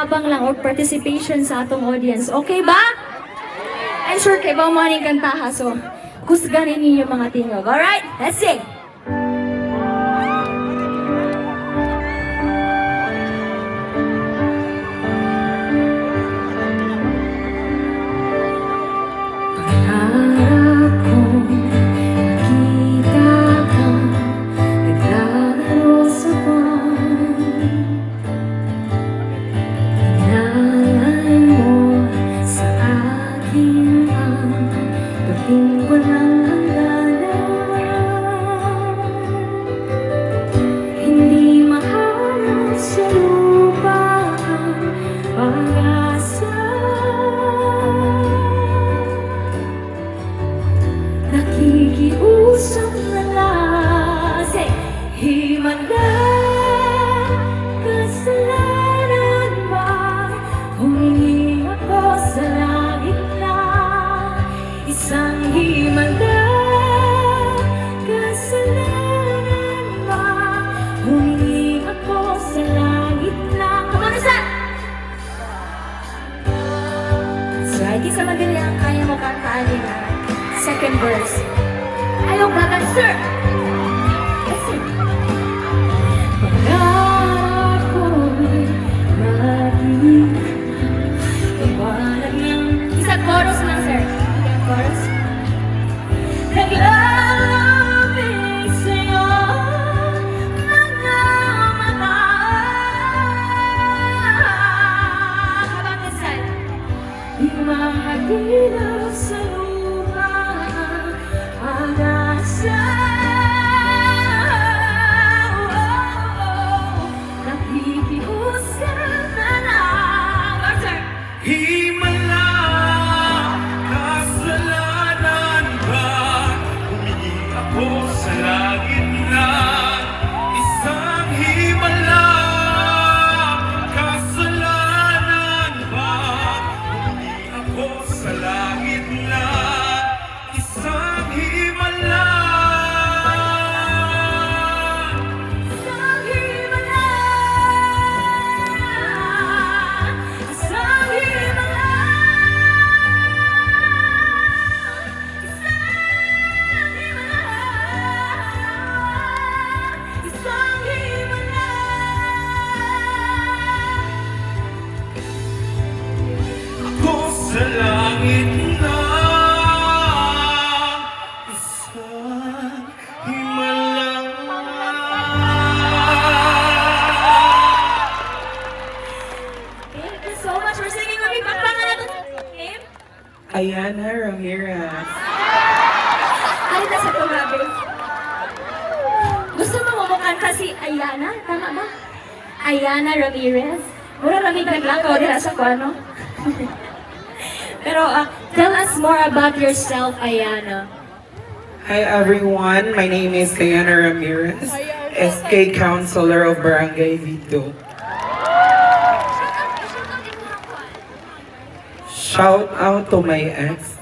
tabang lang or participation sa atong audience. Okay ba? I'm sure kay ba maning kantaha, so kusganin ninyo mga tingog. Alright, let's sing! Pangarap kong makita kang naglaro sa buwan. Inalay mo sa akin ang gabing walang hangganan. Hindi mahanap sa lupa ang pag-asa. Nakikiusap na lang, say, himala, kasalanan ba? Humingi ako sa langit na isang himala, kasalanan ba? Humingi ako sa langit na. Come on, isa! So, hindi sa madali ang kaya mo kantaan na second verse. Ayaw bagal, sir! Yes, sir. Pangarap ko'y maging liwanag ng... Isa chorus lang, sir. Okay, chorus. Naglamig sa'yo mga mata. How about this side? Di mahagilap sa lupa ang pag-asa. Nakikiusap na lang. Arthur! Himala, kasalanan ba? Humingi ako sa langit na isang himala, kasalanan ba? Humingi ako sa langit na isang himala. Isang himala, isang himala, isang himala. Ako sa langit na isang himala. Thank you so much for singing with me. Pakpangan na ito. Name? Ayana Ramirez. Ay, nasa ito, grabe. Gusto mo kumukanta si Ayana? Tama ba? Ayana Ramirez? Mura ramig naglakaw dira sa kuano. Pero tell us more about yourself, Ayana. Hi everyone, my name is Ayana Ramirez, SK Counselor of Barangay Vito. Shout out to my ex.